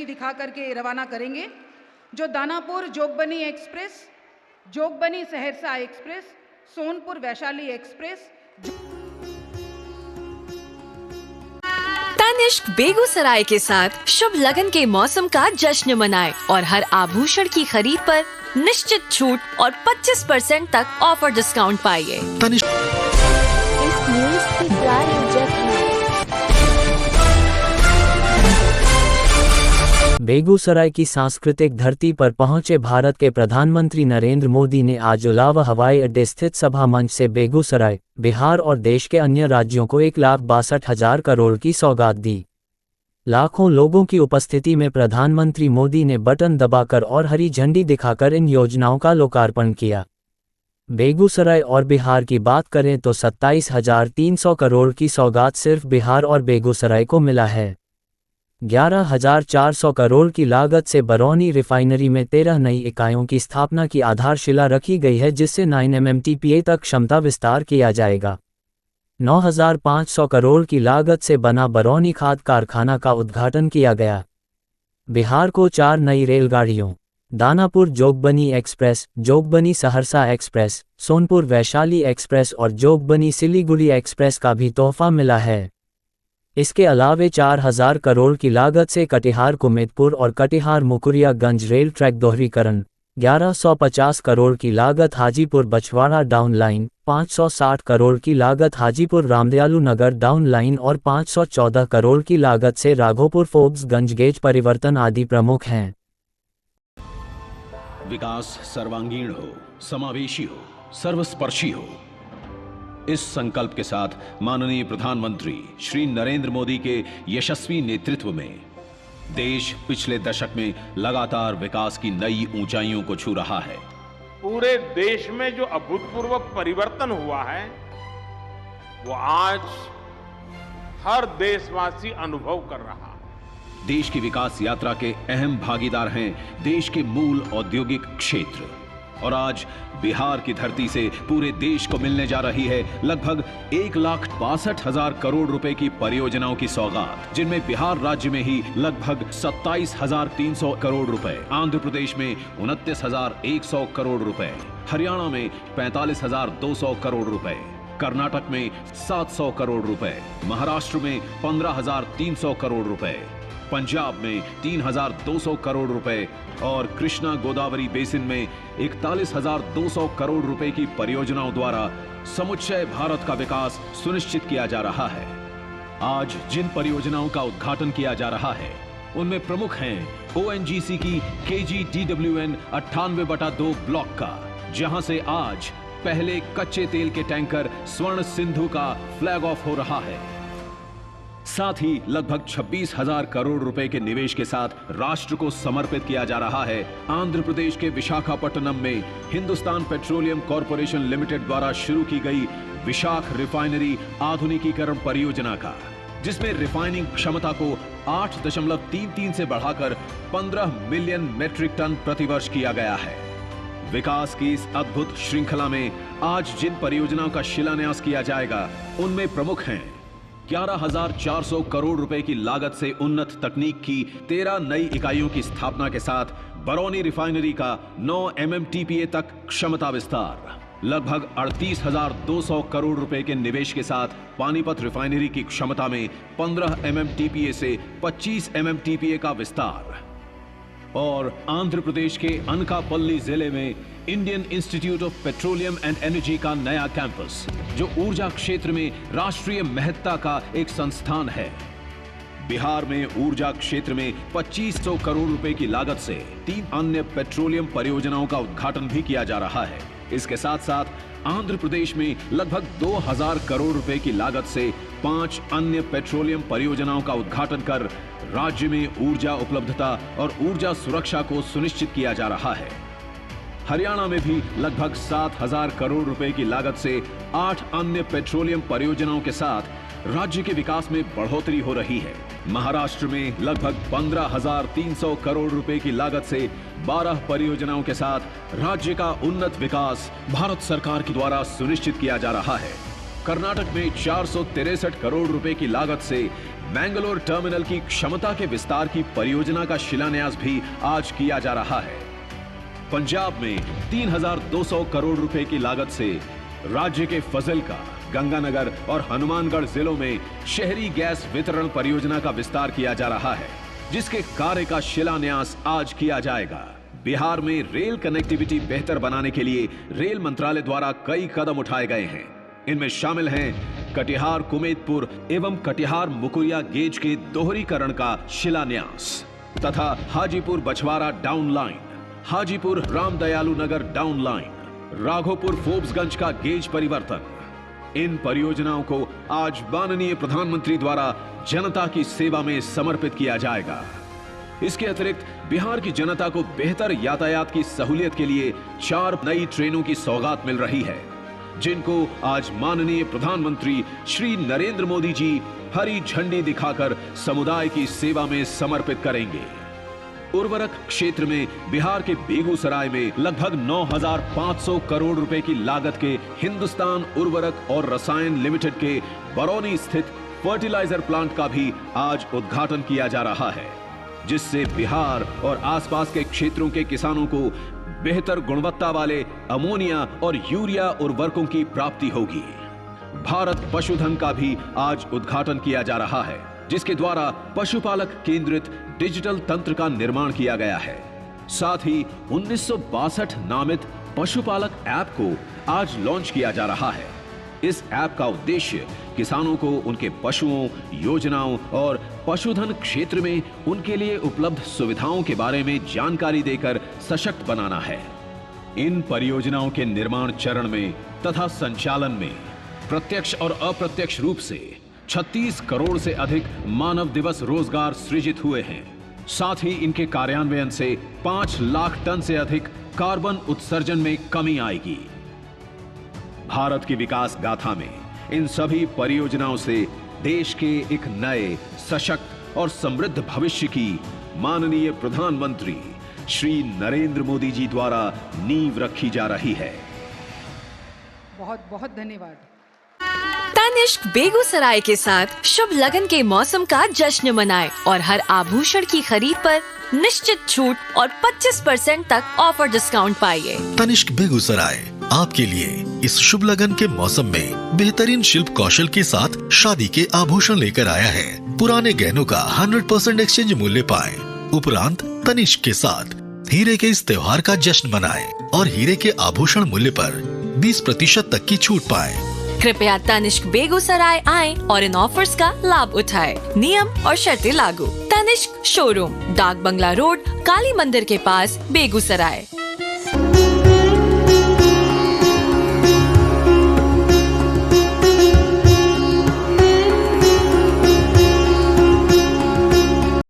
दिखा करके रवाना करेंगे, जो Danapur Jogbani express, Jogbani Saharsa express, Sonpur Vaishali express. Tanishq Begusarai के साथ शुभ लगन के मौसम का जश्न मनाए और हर आभूषण की खरीद पर निश्चित छूट और 25% तक ऑफर डिस्काउंट पाइए। इस न्यूज़ की प्रायोजक है बेगूसराय की सांस्कृतिक धरती पर पहुंचे भारत के प्रधानमंत्री नरेंद्र मोदी ने आज उलाव हवाई अड्डे स्थित सभा मंच से बेगूसराय, बिहार और देश के अन्य राज्यों को 1,62,000 करोड़ की सौगात दी। लाखों लोगों की उपस्थिति में प्रधानमंत्री मोदी ने बटन दबाकर और हरी झंडी दिखाकर इन योजनाओं का लोकार्पण किया। बेगूसराय और बिहार की बात करें तो 27,300 करोड़ की सौगात सिर्फ बिहार और बेगूसराय को मिला है। 11,400 करोड़ की लागत से बरौनी रिफाइनरी में 13 नई इकाइयों की स्थापना की आधारशिला रखी गई है, जिससे 9 MMTPA तक क्षमता विस्तार किया जाएगा। 9,500 करोड़ की लागत से बना बरौनी खाद कारखाना का उद्घाटन किया गया। बिहार को 4 नई रेलगाड़ियों Danapur Jogbani express, Jogbani Saharsa express, Sonpur Vaishali express और जोगबनी सिलीगुड़ी एक्सप्रेस का भी तोहफा मिला है। इसके अलावे 4,000 करोड़ की लागत से कटिहार कुमेदपुर और कटिहार मुकुरियागंज रेल ट्रैक दोहरीकरण, 1,150 करोड़ की लागत हाजीपुर बछवाड़ा डाउन लाइन, 560 करोड़ की लागत हाजीपुर रामदयालु नगर डाउन लाइन और 514 करोड़ की लागत से राघोपुर फोर्ब्सगंज गेज परिवर्तन आदि प्रमुख हैं। विकास सर्वांगीण हो, समावेशी हो, सर्वस्पर्शी हो, इस संकल्प के साथ माननीय प्रधानमंत्री श्री नरेंद्र मोदी के यशस्वी नेतृत्व में देश पिछले दशक में लगातार विकास की नई ऊंचाइयों को छू रहा है। पूरे देश में जो अभूतपूर्व परिवर्तन हुआ है, वो आज हर देशवासी अनुभव कर रहा है। देश की विकास यात्रा के अहम भागीदार हैं देश के मूल औद्योगिक क्षेत्र, और आज बिहार की धरती से पूरे देश को मिलने जा रही है लगभग 1,62,000 करोड़ रुपए की परियोजनाओं की सौगात, जिनमें बिहार राज्य में ही लगभग 27,300 करोड़ रुपए, आंध्र प्रदेश में 29,100 करोड़ रुपए, हरियाणा में 45,200 करोड़ रुपए, कर्नाटक में 700 करोड़ रुपए, महाराष्ट्र में 15,300 करोड़ रुपए, पंजाब में 3,200 करोड़ रुपए और कृष्णा गोदावरी बेसिन में 41,200 करोड़ रुपए की परियोजनाओं द्वारा समुच्चय भारत का विकास सुनिश्चित किया जा रहा है। आज जिन परियोजनाओं का उद्घाटन किया जा रहा है, उनमें प्रमुख हैं ONGC की KGDWN 98/2 ब्लॉक का, जहां से आज पहले कच्चे तेल के टैंकर स्वर्ण सिंधु का फ्लैग ऑफ हो रहा है। साथ ही लगभग 26,000 करोड़ रुपए के निवेश के साथ राष्ट्र को समर्पित किया जा रहा है आंध्र प्रदेश के विशाखापट्टनम में हिंदुस्तान पेट्रोलियम कॉरपोरेशन लिमिटेड द्वारा शुरू की गई विशाख रिफाइनरी आधुनिकीकरण परियोजना का, जिसमें रिफाइनिंग क्षमता को 8.33 से बढ़ाकर 15 मिलियन मेट्रिक टन प्रतिवर्ष किया गया है। विकास की इस अद्भुत श्रृंखला में आज जिन परियोजनाओं का शिलान्यास किया जाएगा, उनमें प्रमुख हैं 11,400 करोड़ रुपए की लागत से उन्नत तकनीक की 13 नई इकाइयों की स्थापना के साथ बरौनी रिफाइनरी का 9 MMTPA तक क्षमता विस्तार, लगभग 38,200 करोड़ रुपए के निवेश के साथ पानीपत रिफाइनरी की क्षमता में 15 MMTPA से 25 MMTPA का विस्तार, और आंध्र प्रदेश के अनकापल्ली जिले में Indian institute of petroleum and energy का नया कैंपस, जो ऊर्जा क्षेत्र में राष्ट्रीय महत्ता का एक संस्थान है। बिहार में ऊर्जा क्षेत्र में 2,500 करोड़ रुपए की लागत से 3 अन्य पेट्रोलियम परियोजनाओं का उद्घाटन भी किया जा रहा है। इसके साथ साथ आंध्र प्रदेश में लगभग 2,000 करोड़ रुपए की लागत से 5 अन्य पेट्रोलियम परियोजनाओं का उद्घाटन कर राज्य में ऊर्जा उपलब्धता और ऊर्जा सुरक्षा को सुनिश्चित किया जा रहा है। हरियाणा में भी लगभग 7,000 करोड़ रुपए की लागत से 8 अन्य पेट्रोलियम परियोजनाओं के साथ राज्य के विकास में बढ़ोतरी हो रही है। महाराष्ट्र में लगभग 15,300 करोड़ रुपए की लागत से 12 परियोजनाओं के साथ राज्य का उन्नत विकास भारत सरकार के द्वारा सुनिश्चित किया जा रहा है। कर्नाटक में 463 करोड़ रुपए की लागत से मैंगलोर टर्मिनल की क्षमता के विस्तार की परियोजना का शिलान्यास भी आज किया जा रहा है। पंजाब में 3,200 करोड़ रुपए की लागत से राज्य के फजलका, गंगानगर और हनुमानगढ़ जिलों में शहरी गैस वितरण परियोजना का विस्तार किया जा रहा है, जिसके कार्य का शिलान्यास आज किया जाएगा। बिहार में रेल कनेक्टिविटी बेहतर बनाने के लिए रेल मंत्रालय द्वारा कई कदम उठाए गए हैं। इनमें शामिल हैं कटिहार कुमेदपुर एवं कटिहार मुकुरिया गेज के दोहरीकरण का शिलान्यास तथा हाजीपुर बछवाड़ा डाउन लाइन, हाजीपुर रामदयालु नगर डाउन लाइन, राघोपुर फोर्ब्सगंज का गेज परिवर्तन। इन परियोजनाओं को आज माननीय प्रधानमंत्री द्वारा जनता की सेवा में समर्पित किया जाएगा। इसके अतिरिक्त बिहार की जनता को बेहतर यातायात की सहूलियत के लिए 4 नई ट्रेनों की सौगात मिल रही है, जिनको आज माननीय प्रधानमंत्री श्री नरेंद्र मोदी जी हरी झंडी दिखाकर समुदाय की सेवा में समर्पित करेंगे। उर्वरक क्षेत्र में बिहार के बेगूसराय में लगभग 9,500 करोड़ रुपए की लागत के हिंदुस्तान उर्वरक और रसायन लिमिटेड के बरौनी स्थित फर्टिलाइजर प्लांट का भी आज उद्घाटन किया जा रहा है, जिससे बिहार और आसपास के क्षेत्रों के किसानों को बेहतर गुणवत्ता वाले अमोनिया और यूरिया उर्वरकों की प्राप्ति होगी। भारत पशुधन का भी आज उद्घाटन किया जा रहा है, जिसके द्वारा पशुपालक केंद्रित डिजिटल तंत्र का निर्माण किया गया है। साथ ही 1962 नामित पशुपालक ऐप को आज लॉन्च किया जा रहा है। इस ऐप का उद्देश्य किसानों को उनके पशुओं, योजनाओं और पशुधन क्षेत्र में उनके लिए उपलब्ध सुविधाओं के बारे में जानकारी देकर सशक्त बनाना है। इन परियोजनाओं के निर्माण चरण में तथा संचालन में प्रत्यक्ष और अप्रत्यक्ष रूप से 36 करोड़ से अधिक मानव दिवस रोजगार सृजित हुए हैं। साथ ही इनके कार्यान्वयन से 5 लाख टन से अधिक कार्बन उत्सर्जन में कमी आएगी। भारत की विकास गाथा में इन सभी परियोजनाओं से देश के एक नए, सशक्त और समृद्ध भविष्य की माननीय प्रधानमंत्री श्री नरेंद्र मोदी जी द्वारा नींव रखी जा रही है। बहुत बहुत धन्यवाद। तनिष्क बेगूसराय के साथ शुभ लगन के मौसम का जश्न मनाए और हर आभूषण की खरीद पर निश्चित छूट और 25% तक ऑफर डिस्काउंट पाइए। तनिष्क बेगूसराय आपके लिए इस शुभ लगन के मौसम में बेहतरीन शिल्प कौशल के साथ शादी के आभूषण लेकर आया है। पुराने गहनों का 100% एक्सचेंज मूल्य पाएं। उपरांत तनिष्क के साथ हीरे के इस त्योहार का जश्न मनाएं और हीरे के आभूषण मूल्य पर 20% तक की छूट पाएं। कृपया तनिष्क बेगूसराय आएं और इन ऑफर्स का लाभ उठाएं। नियम और शर्तें लागू। तनिष्क शोरूम, डाक बंगला रोड, काली मंदिर के पास, बेगूसराय।